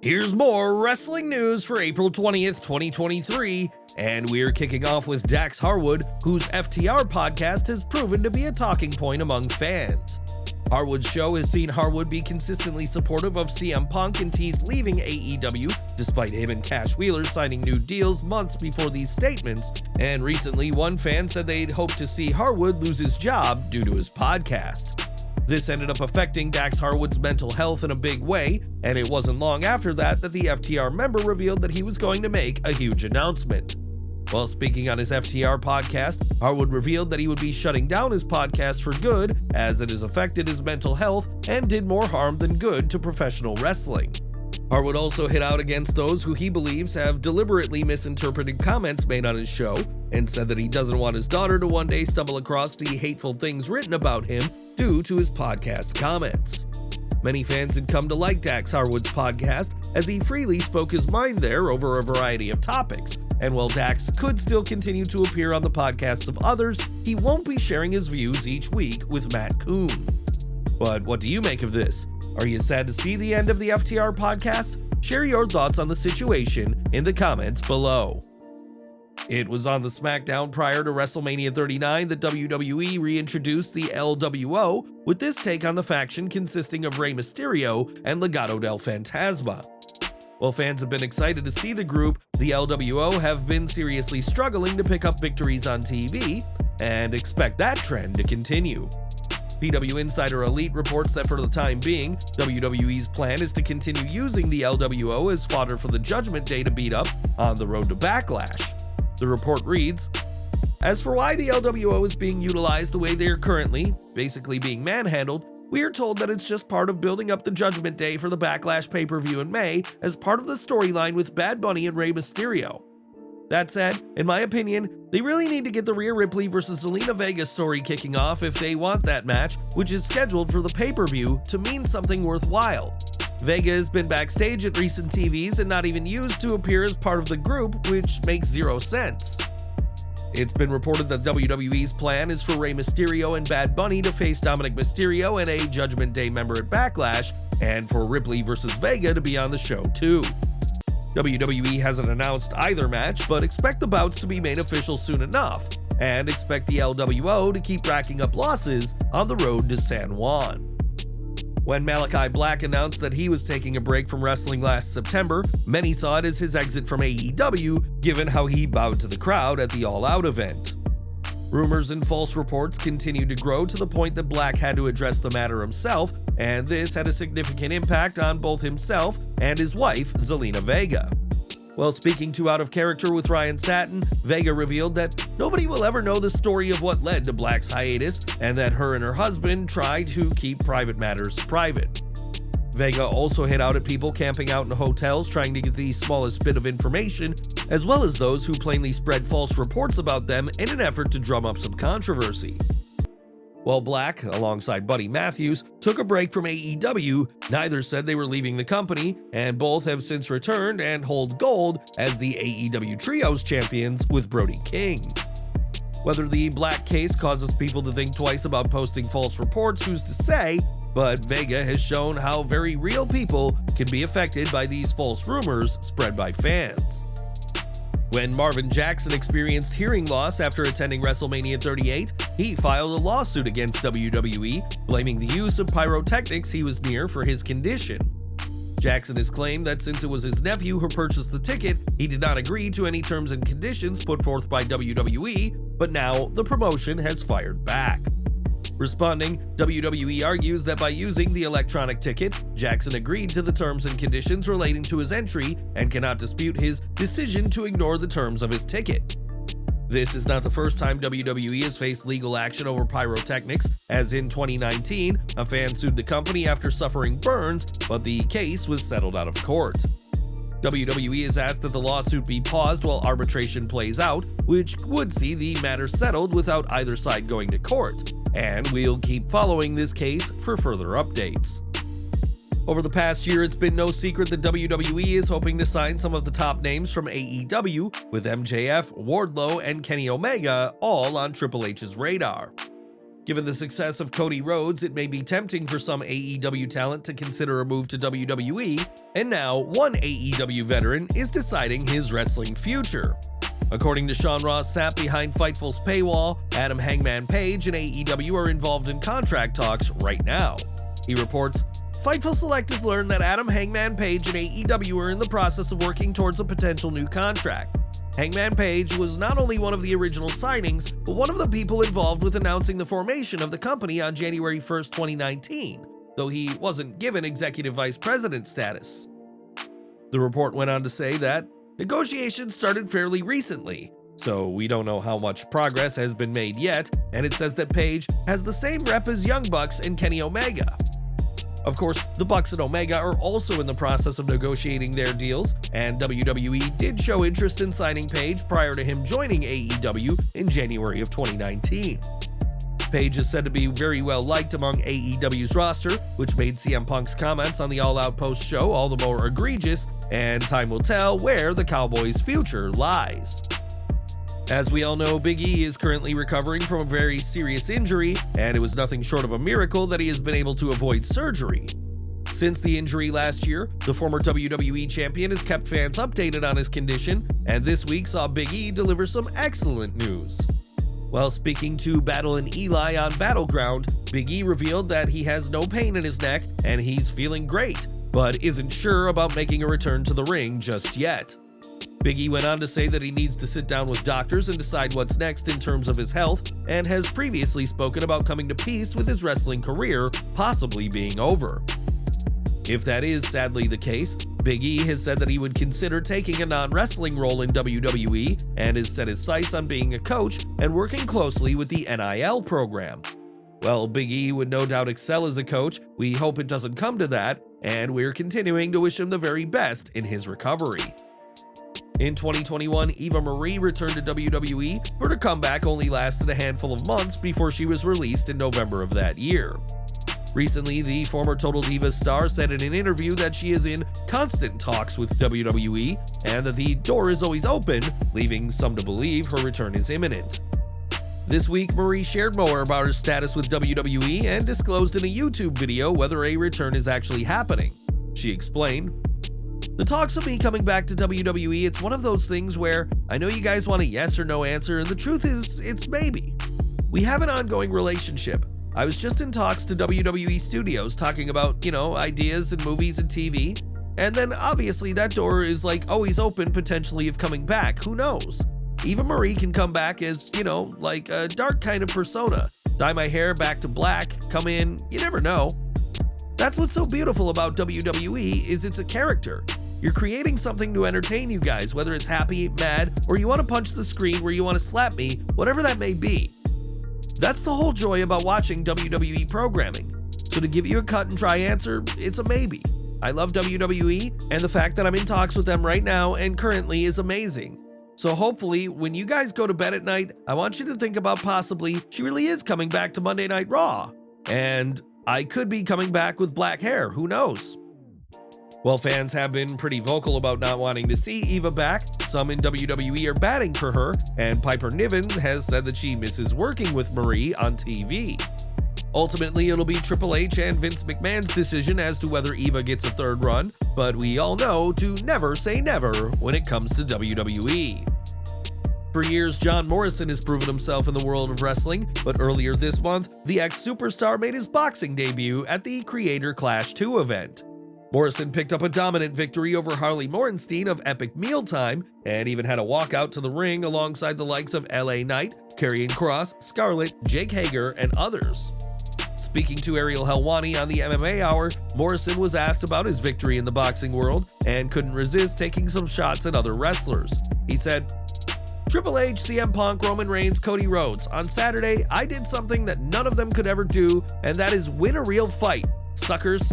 Here's more wrestling news for April 20th, 2023, and we're kicking off with Dax Harwood, whose FTR podcast has proven to be a talking point among fans. Harwood's show has seen Harwood be consistently supportive of CM Punk and tease leaving AEW, despite him and Cash Wheeler signing new deals months before these statements, and recently one fan said they'd hoped to see Harwood lose his job due to his podcast. This ended up affecting Dax Harwood's mental health in a big way, and it wasn't long after that the FTR member revealed that he was going to make a huge announcement. While speaking on his FTR podcast, Harwood revealed that he would be shutting down his podcast for good, as it has affected his mental health and did more harm than good to professional wrestling. Harwood also hit out against those who he believes have deliberately misinterpreted comments made on his show, and said that he doesn't want his daughter to one day stumble across the hateful things written about him due to his podcast comments. Many fans had come to like Dax Harwood's podcast, as he freely spoke his mind there over a variety of topics, and while Dax could still continue to appear on the podcasts of others, he won't be sharing his views each week with Matt Coon. But what do you make of this? Are you sad to see the end of the FTR podcast? Share your thoughts on the situation in the comments below. It was on the SmackDown prior to WrestleMania 39 that WWE reintroduced the LWO, with this take on the faction consisting of Rey Mysterio and Legado del Fantasma. While fans have been excited to see the group, the LWO have been seriously struggling to pick up victories on TV, and expect that trend to continue. PW Insider Elite reports that for the time being, WWE's plan is to continue using the LWO as fodder for the Judgment Day to beat up on the road to Backlash. The report reads, "As for why the LWO is being utilized the way they are currently, basically being manhandled, we are told that it's just part of building up the Judgment Day for the Backlash pay-per-view in May as part of the storyline with Bad Bunny and Rey Mysterio. That said, in my opinion, they really need to get the Rhea Ripley vs. Zelina Vega story kicking off if they want that match, which is scheduled for the pay-per-view, to mean something worthwhile. Vega has been backstage at recent TVs and not even used to appear as part of the group, which makes zero sense." It's been reported that WWE's plan is for Rey Mysterio and Bad Bunny to face Dominic Mysterio and a Judgment Day member at Backlash, and for Ripley vs. Vega to be on the show too. WWE hasn't announced either match, but expect the bouts to be made official soon enough, and expect the LWO to keep racking up losses on the road to San Juan. When Malakai Black announced that he was taking a break from wrestling last September, many saw it as his exit from AEW, given how he bowed to the crowd at the All Out event. Rumors and false reports continued to grow to the point that Black had to address the matter himself, and this had a significant impact on both himself and his wife, Zelina Vega. While speaking to Out of Character with Ryan Satin, Vega revealed that nobody will ever know the story of what led to Black's hiatus, and that her and her husband tried to keep private matters private. Vega also hit out at people camping out in hotels trying to get the smallest bit of information, as well as those who plainly spread false reports about them in an effort to drum up some controversy. While Black, alongside Buddy Matthews, took a break from AEW, neither said they were leaving the company, and both have since returned and hold gold as the AEW Trios champions with Brody King. Whether the Black case causes people to think twice about posting false reports, who's to say, but Vega has shown how very real people can be affected by these false rumors spread by fans. When Marvin Jackson experienced hearing loss after attending WrestleMania 38, he filed a lawsuit against WWE, blaming the use of pyrotechnics he was near for his condition. Jackson has claimed that since it was his nephew who purchased the ticket, he did not agree to any terms and conditions put forth by WWE, but now the promotion has fired back. Responding, WWE argues that by using the electronic ticket, Jackson agreed to the terms and conditions relating to his entry and cannot dispute his decision to ignore the terms of his ticket. This is not the first time WWE has faced legal action over pyrotechnics, as in 2019, a fan sued the company after suffering burns, but the case was settled out of court. WWE has asked that the lawsuit be paused while arbitration plays out, which would see the matter settled without either side going to court, and we'll keep following this case for further updates. Over the past year, it's been no secret that WWE is hoping to sign some of the top names from AEW, with MJF, Wardlow, and Kenny Omega all on Triple H's radar. Given the success of Cody Rhodes, it may be tempting for some AEW talent to consider a move to WWE, and now one AEW veteran is deciding his wrestling future. According to Sean Ross Sapp behind Fightful's paywall, Adam Hangman Page and AEW are involved in contract talks right now. He reports, Fightful Select has learned that Adam Hangman Page and AEW are in the process of working towards a potential new contract. Hangman Page was not only one of the original signings, but one of the people involved with announcing the formation of the company on January 1st, 2019, though he wasn't given executive vice president status. The report went on to say that negotiations started fairly recently, so we don't know how much progress has been made yet, and it says that Page has the same rep as Young Bucks and Kenny Omega. Of course, the Bucks and Omega are also in the process of negotiating their deals, and WWE did show interest in signing Page prior to him joining AEW in January of 2019. Page is said to be very well liked among AEW's roster, which made CM Punk's comments on the All Out post show all the more egregious, and time will tell where the Cowboys' future lies. As we all know, Big E is currently recovering from a very serious injury, and it was nothing short of a miracle that he has been able to avoid surgery. Since the injury last year, the former WWE champion has kept fans updated on his condition, and this week saw Big E deliver some excellent news. While speaking to Battle and Eli on Battleground, Big E revealed that he has no pain in his neck and he's feeling great, but isn't sure about making a return to the ring just yet. Big E went on to say that he needs to sit down with doctors and decide what's next in terms of his health, and has previously spoken about coming to peace with his wrestling career possibly being over. If that is sadly the case, Big E has said that he would consider taking a non-wrestling role in WWE and has set his sights on being a coach and working closely with the NIL program. Well, Big E would no doubt excel as a coach. We hope it doesn't come to that, and we're continuing to wish him the very best in his recovery. In 2021, Eva Marie returned to WWE, but her comeback only lasted a handful of months before she was released in November of that year. Recently, the former Total Divas star said in an interview that she is in constant talks with WWE and that the door is always open, leaving some to believe her return is imminent. This week, Marie shared more about her status with WWE and disclosed in a YouTube video whether a return is actually happening. She explained, "The talks of me coming back to WWE, it's one of those things where I know you guys want a yes or no answer, and the truth is, it's maybe. We have an ongoing relationship. I was just in talks to WWE Studios talking about, ideas and movies and TV, and then obviously that door is always open potentially of coming back, who knows? Eva Marie can come back as, like a dark kind of persona, dye my hair back to black, come in, you never know. That's what's so beautiful about WWE is it's a character. You're creating something to entertain you guys, whether it's happy, mad, or you want to punch the screen where you want to slap me, whatever that may be. That's the whole joy about watching WWE programming. So to give you a cut and dry answer, it's a maybe. I love WWE, and the fact that I'm in talks with them right now and currently is amazing. So hopefully, when you guys go to bed at night, I want you to think about possibly she really is coming back to Monday Night Raw. And I could be coming back with black hair, who knows? While fans have been pretty vocal about not wanting to see Eva back, some in WWE are batting for her, and Piper Niven has said that she misses working with Marie on TV. Ultimately, it'll be Triple H and Vince McMahon's decision as to whether Eva gets a third run, but we all know to never say never when it comes to WWE. For years, John Morrison has proven himself in the world of wrestling, but earlier this month, the ex-superstar made his boxing debut at the Creator Clash 2 event. Morrison picked up a dominant victory over Harley Morenstein of Epic Mealtime, and even had a walkout to the ring alongside the likes of LA Knight, Karrion Kross, Scarlett, Jake Hager, and others. Speaking to Ariel Helwani on the MMA Hour, Morrison was asked about his victory in the boxing world, and couldn't resist taking some shots at other wrestlers. He said, "Triple H, CM Punk, Roman Reigns, Cody Rhodes. On Saturday, I did something that none of them could ever do, and that is win a real fight, suckers.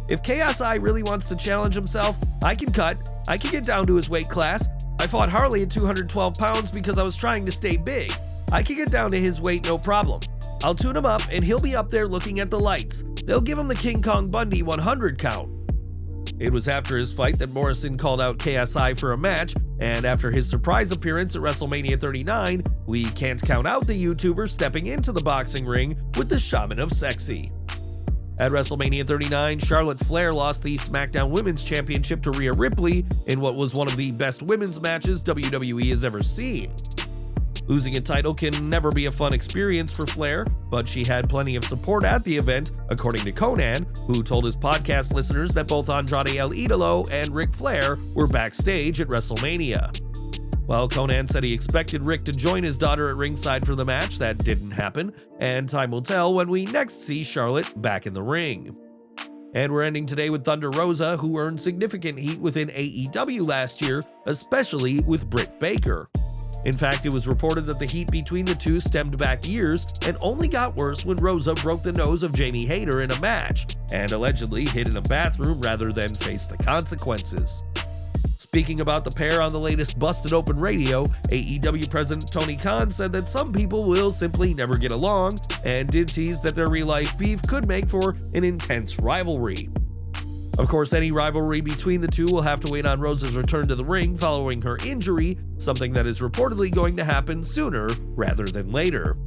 If KSI really wants to challenge himself, I can cut. I can get down to his weight class. I fought Harley at 212 pounds because I was trying to stay big. I can get down to his weight no problem. I'll tune him up and he'll be up there looking at the lights. They'll give him the King Kong Bundy 100 count." It was after his fight that Morrison called out KSI for a match, and after his surprise appearance at WrestleMania 39, we can't count out the YouTuber stepping into the boxing ring with the Shaman of Sexy. At WrestleMania 39, Charlotte Flair lost the SmackDown Women's Championship to Rhea Ripley in what was one of the best women's matches WWE has ever seen. Losing a title can never be a fun experience for Flair, but she had plenty of support at the event, according to Konnan, who told his podcast listeners that both Andrade El Idolo and Ric Flair were backstage at WrestleMania. While Konnan said he expected Rick to join his daughter at ringside for the match, that didn't happen, and time will tell when we next see Charlotte back in the ring. And we're ending today with Thunder Rosa, who earned significant heat within AEW last year, especially with Britt Baker. In fact, it was reported that the heat between the two stemmed back years and only got worse when Rosa broke the nose of Jamie Hayter in a match, and allegedly hid in a bathroom rather than face the consequences. Speaking about the pair on the latest Busted Open Radio, AEW President Tony Khan said that some people will simply never get along, and did tease that their real-life beef could make for an intense rivalry. Of course, any rivalry between the two will have to wait on Rosa's return to the ring following her injury, something that is reportedly going to happen sooner rather than later.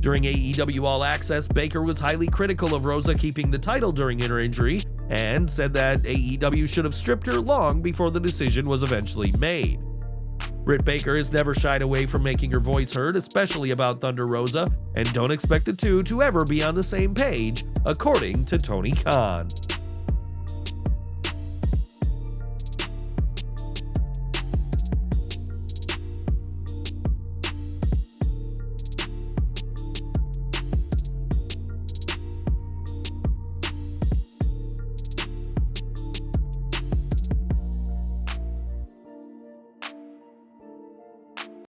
During AEW All Access, Baker was highly critical of Rosa keeping the title during her injury, and said that AEW should have stripped her long before the decision was eventually made. Britt Baker has never shied away from making her voice heard, especially about Thunder Rosa, and don't expect the two to ever be on the same page, according to Tony Khan.